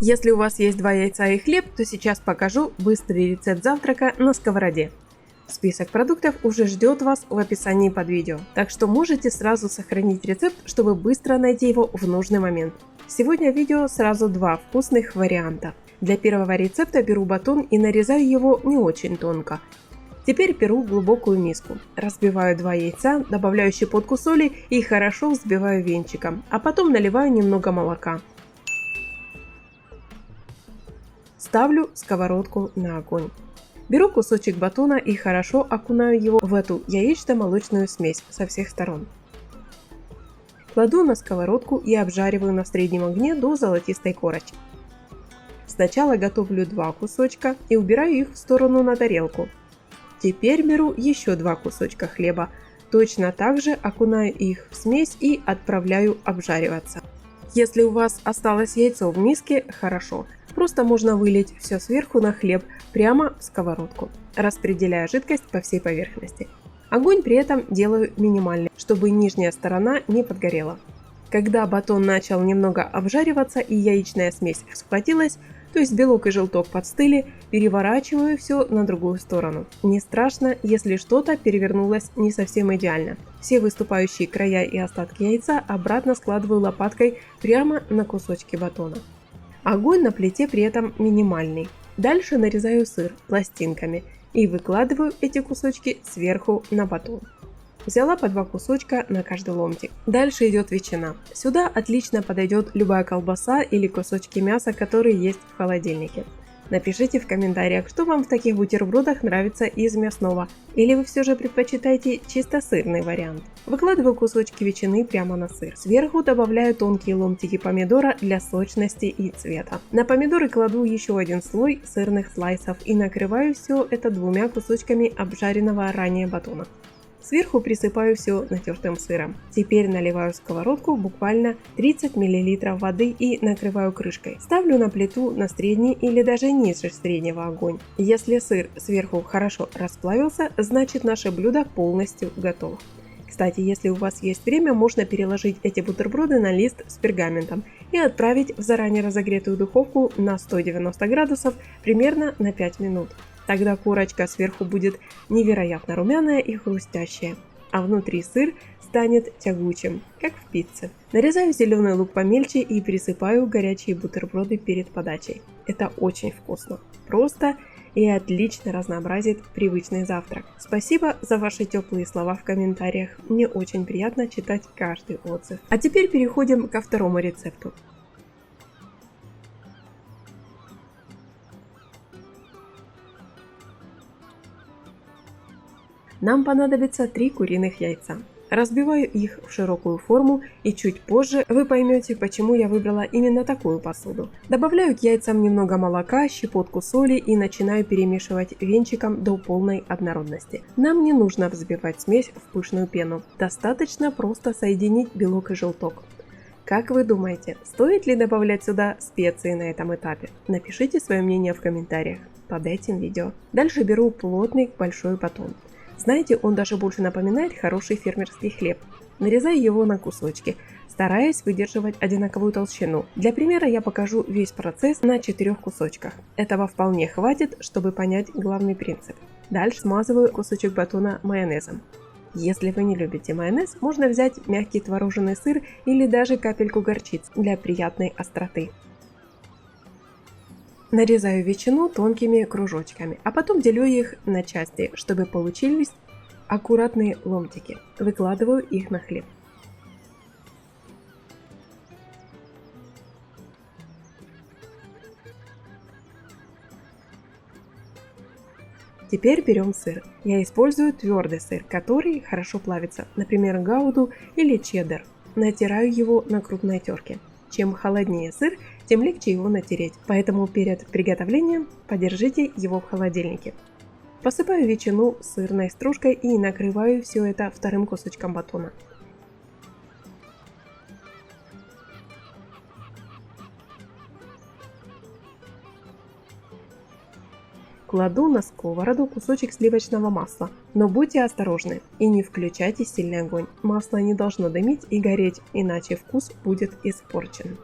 Если у вас есть 2 яйца и хлеб, то сейчас покажу быстрый рецепт завтрака на сковороде. Список продуктов уже ждет вас в описании под видео, так что можете сразу сохранить рецепт, чтобы быстро найти его в нужный момент. Сегодня в видео сразу 2 вкусных варианта. Для первого рецепта беру батон и нарезаю его не очень тонко. Теперь беру глубокую миску, разбиваю 2 яйца, добавляю щепотку соли и хорошо взбиваю венчиком, а потом наливаю немного молока. Ставлю сковородку на огонь. Беру кусочек батона и хорошо окунаю его в эту яично-молочную смесь со всех сторон. Кладу на сковородку и обжариваю на среднем огне до золотистой корочки. Сначала готовлю 2 кусочка и убираю их в сторону на тарелку. Теперь беру еще 2 кусочка хлеба, точно так же окунаю их в смесь и отправляю обжариваться. Если у вас осталось яйцо в миске, хорошо. Просто можно вылить все сверху на хлеб прямо в сковородку, распределяя жидкость по всей поверхности. Огонь при этом делаю минимальный, чтобы нижняя сторона не подгорела. Когда батон начал немного обжариваться и яичная смесь схватилась, то есть белок и желток подстыли, переворачиваю все на другую сторону. Не страшно, если что-то перевернулось не совсем идеально. Все выступающие края и остатки яйца обратно складываю лопаткой прямо на кусочки батона. Огонь на плите при этом минимальный. Дальше нарезаю сыр пластинками и выкладываю эти кусочки сверху на батон. Взяла по 2 кусочка на каждый ломтик. Дальше идет ветчина. Сюда отлично подойдет любая колбаса или кусочки мяса, которые есть в холодильнике. Напишите в комментариях, что вам в таких бутербродах нравится из мясного, или вы все же предпочитаете чисто сырный вариант. Выкладываю кусочки ветчины прямо на сыр. Сверху добавляю тонкие ломтики помидора для сочности и цвета. На помидоры кладу еще один слой сырных слайсов и накрываю все это 2 кусочками обжаренного ранее батона. Сверху присыпаю все натертым сыром. Теперь наливаю в сковородку буквально 30 мл воды и накрываю крышкой. Ставлю на плиту на средний или даже ниже среднего огонь. Если сыр сверху хорошо расплавился, значит наше блюдо полностью готово. Кстати, если у вас есть время, можно переложить эти бутерброды на лист с пергаментом и отправить в заранее разогретую духовку на 190 градусов примерно на 5 минут. Тогда корочка сверху будет невероятно румяная и хрустящая, а внутри сыр станет тягучим, как в пицце. Нарезаю зеленый лук помельче и присыпаю горячие бутерброды перед подачей. Это очень вкусно, просто и отлично разнообразит привычный завтрак. Спасибо за ваши теплые слова в комментариях, мне очень приятно читать каждый отзыв. А теперь переходим ко второму рецепту. Нам понадобится 3 куриных яйца. Разбиваю их в широкую форму, и чуть позже вы поймете, почему я выбрала именно такую посуду. Добавляю к яйцам немного молока, щепотку соли и начинаю перемешивать венчиком до полной однородности. Нам не нужно взбивать смесь в пышную пену, достаточно просто соединить белок и желток. Как вы думаете, стоит ли добавлять сюда специи на этом этапе? Напишите свое мнение в комментариях под этим видео. Дальше беру плотный большой батон. Знаете, он даже больше напоминает хороший фермерский хлеб. Нарезаю его на кусочки, стараясь выдерживать одинаковую толщину. Для примера я покажу весь процесс на 4 кусочках. Этого вполне хватит, чтобы понять главный принцип. Дальше смазываю кусочек батона майонезом. Если вы не любите майонез, можно взять мягкий творожный сыр или даже капельку горчицы для приятной остроты. Нарезаю ветчину тонкими кружочками, а потом делю их на части, чтобы получились аккуратные ломтики. Выкладываю их на хлеб. Теперь берем сыр. Я использую твердый сыр, который хорошо плавится, например, гауда или чеддер. Натираю его на крупной терке. Чем холоднее сыр, тем легче его натереть, поэтому перед приготовлением подержите его в холодильнике. Посыпаю ветчину сырной стружкой и накрываю все это 2 кусочком батона. Кладу на сковороду кусочек сливочного масла, но будьте осторожны и не включайте сильный огонь. Масло не должно дымить и гореть, иначе вкус будет испорчен.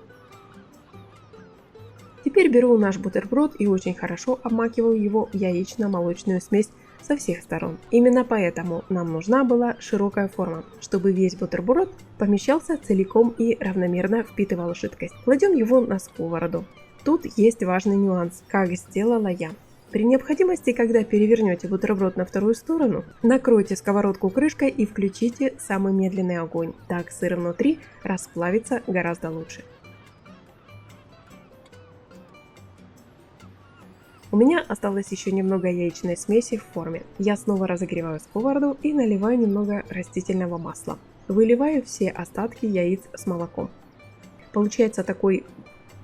Теперь беру наш бутерброд и очень хорошо обмакиваю его в яично-молочную смесь со всех сторон. Именно поэтому нам нужна была широкая форма, чтобы весь бутерброд помещался целиком и равномерно впитывал жидкость. Кладем его на сковороду. Тут есть важный нюанс, как сделала я. При необходимости, когда перевернете бутерброд на вторую сторону, накройте сковородку крышкой и включите самый медленный огонь. Так сыр внутри расплавится гораздо лучше. У меня осталось еще немного яичной смеси в форме. Я снова разогреваю сковороду и наливаю немного растительного масла. Выливаю все остатки яиц с молоком. Получается такой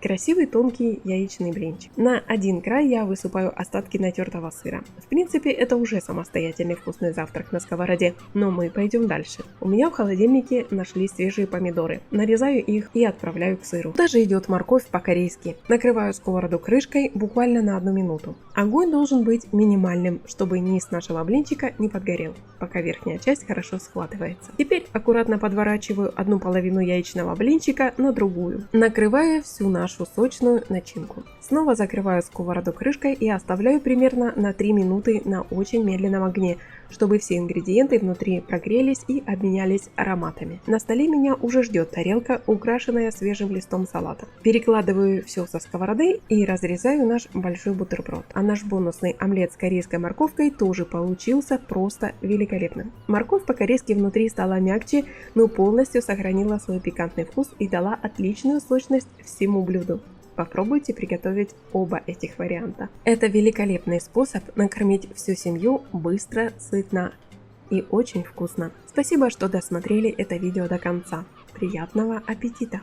красивый тонкий яичный блинчик. На один край я высыпаю остатки натертого сыра. В принципе, это уже самостоятельный вкусный завтрак на сковороде, но мы пойдем дальше. У меня в холодильнике нашлись свежие помидоры. Нарезаю их и отправляю к сыру. Даже идет морковь по-корейски. Накрываю сковороду крышкой буквально на 1 минуту. Огонь должен быть минимальным, чтобы низ нашего блинчика не подгорел, пока верхняя часть хорошо схватывается. Теперь аккуратно подворачиваю одну половину яичного блинчика на другую, накрывая всю нашу сочную начинку. Снова закрываю сковороду крышкой и оставляю примерно на 3 минуты на очень медленном огне, чтобы все ингредиенты внутри прогрелись и обменялись ароматами. На столе меня уже ждет тарелка, украшенная свежим листом салата. Перекладываю все со сковороды и разрезаю наш большой бутерброд. А наш бонусный омлет с корейской морковкой тоже получился просто великолепным. Морковь по-корейски внутри стала мягче, но полностью сохранила свой пикантный вкус и дала отличную сочность всему блюду. Попробуйте приготовить оба этих варианта. Это великолепный способ накормить всю семью быстро, сытно и очень вкусно. Спасибо, что досмотрели это видео до конца. Приятного аппетита!